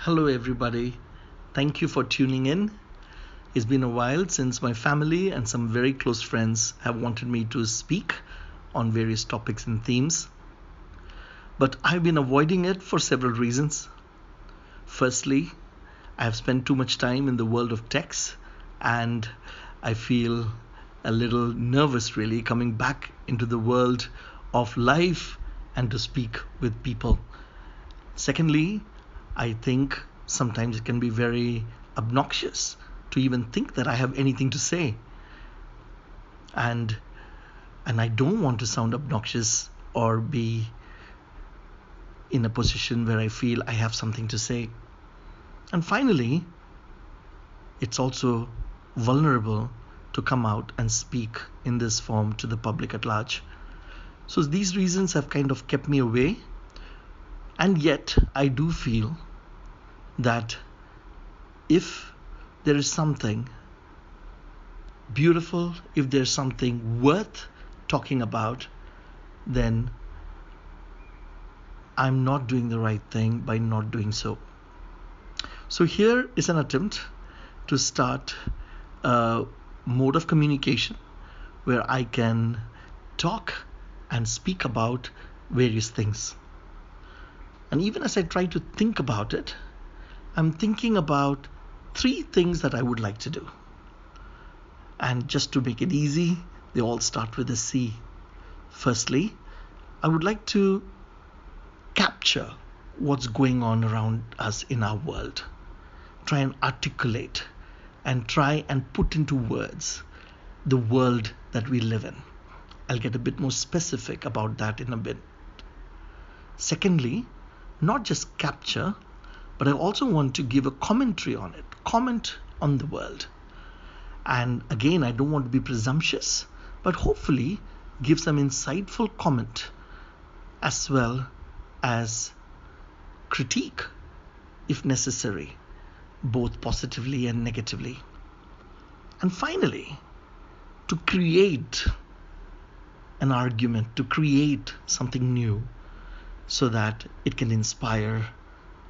Hello, everybody. Thank you for tuning in. It's been a while since my family and some very close friends have wanted me to speak on various topics and themes, but I've been avoiding it for several reasons. Firstly, I have spent too much time in the world of techs, and I feel a little nervous really coming back into the world of life and to speak with people. Secondly, I think sometimes it can be very obnoxious to even think that I have anything to say. And I don't want to sound obnoxious or be in a position where I feel I have something to say. And finally, it's also vulnerable to come out and speak in this form to the public at large. So these reasons have kind of kept me away. And yet I do feel that if there is something beautiful, if there's something worth talking about, then I'm not doing the right thing by not doing so. So here is an attempt to start a mode of communication where I can talk and speak about various things. And even as I try to think about it, I'm thinking about 3 things that I would like to do. And just to make it easy, they all start with a C. Firstly, I would like to capture what's going on around us in our world. Try and articulate and try and put into words the world that we live in. I'll get a bit more specific about that in a bit. Secondly, not just capture, but I also want to give a commentary on it, comment on the world. And again, I don't want to be presumptuous, but hopefully give some insightful comment as well as critique if necessary, both positively and negatively. And finally, to create an argument, to create something new so that it can inspire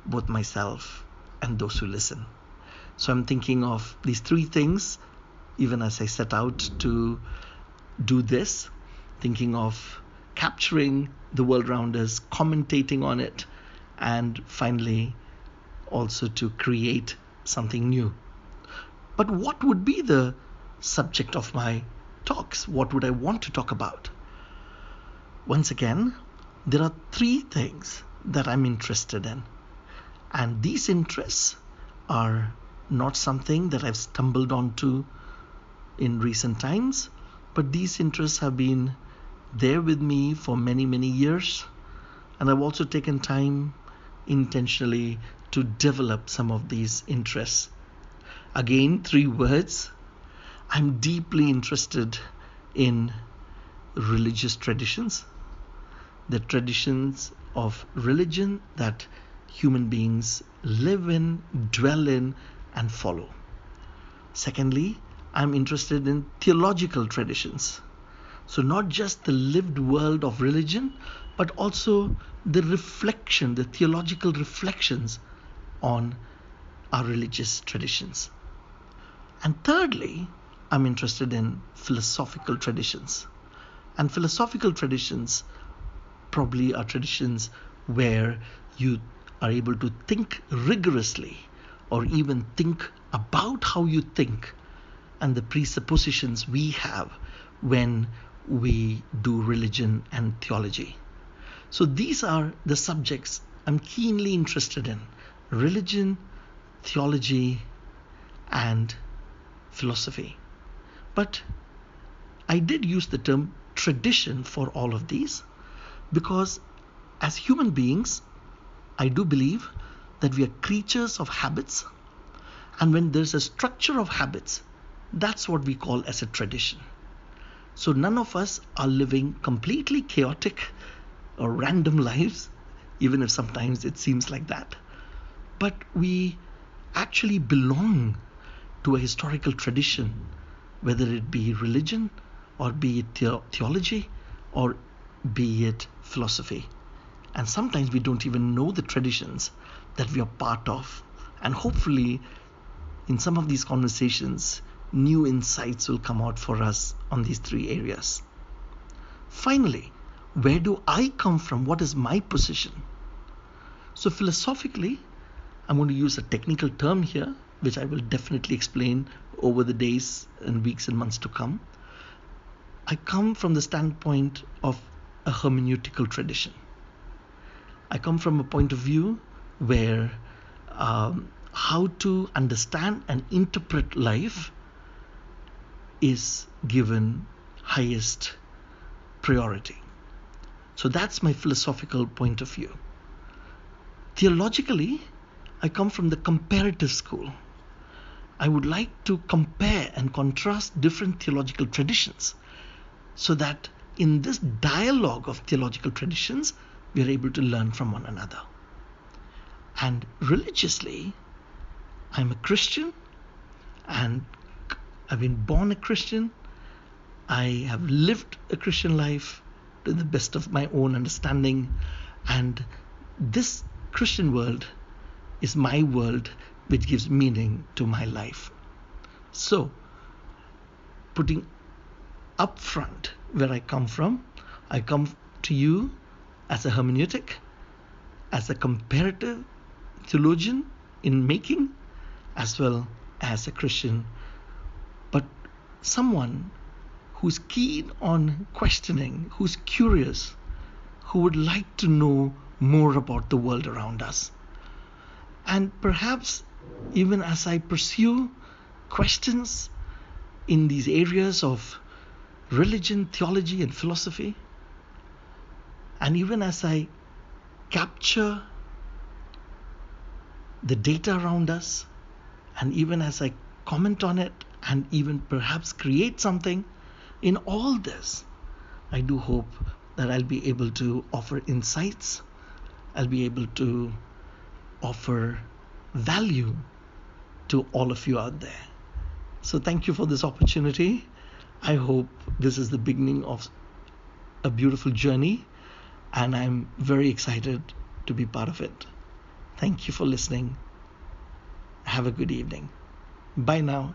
both myself and those who listen. So I'm thinking of these 3 things even as I set out to do this, thinking of capturing the world around us, commentating on it, and finally also to create something new. But what would be the subject of my talks? What would I want to talk about? Once again, there are 3 things that I'm interested in. And these interests are not something that I've stumbled onto in recent times, but these interests have been there with me for many, many years. And I've also taken time intentionally to develop some of these interests. Again, 3 words. I'm deeply interested in religious traditions, the traditions of religion that human beings live in, dwell in, and follow. Secondly, I'm interested in theological traditions. So not just the lived world of religion, but also the reflection, the theological reflections on our religious traditions. And thirdly, I'm interested in philosophical traditions. And philosophical traditions probably are traditions where you are able to think rigorously or even think about how you think and the presuppositions we have when we do religion and theology. So these are the subjects I'm keenly interested in: religion, theology, and philosophy. But I did use the term tradition for all of these because as human beings, I do believe that we are creatures of habits, and when there's a structure of habits, that's what we call as a tradition. So none of us are living completely chaotic or random lives, even if sometimes it seems like that. But we actually belong to a historical tradition, whether it be religion or be it theology or be it philosophy. And sometimes we don't even know the traditions that we are part of. And hopefully, in some of these conversations, new insights will come out for us on these three areas. Finally, where do I come from? What is my position? So philosophically, I'm going to use a technical term here, which I will definitely explain over the days and weeks and months to come. I come from the standpoint of a hermeneutical tradition. I come from a point of view where how to understand and interpret life is given highest priority. So that's my philosophical point of view. Theologically, I come from the comparative school. I would like to compare and contrast different theological traditions so that in this dialogue of theological traditions, we are able to learn from one another. And religiously, I'm a Christian and I've been born a Christian. I have lived a Christian life to the best of my own understanding. And this Christian world is my world, which gives meaning to my life. So, putting up front where I come to you as a hermeneutic, as a comparative theologian in making, as well as a Christian, but someone who's keen on questioning, who's curious, who would like to know more about the world around us. And perhaps even as I pursue questions in these areas of religion, theology, and philosophy, and even as I capture the data around us, and even as I comment on it, and even perhaps create something, in all this, I do hope that I'll be able to offer insights, I'll be able to offer value to all of you out there. So thank you for this opportunity. I hope this is the beginning of a beautiful journey, and I'm very excited to be part of it. Thank you for listening. Have a good evening. Bye now.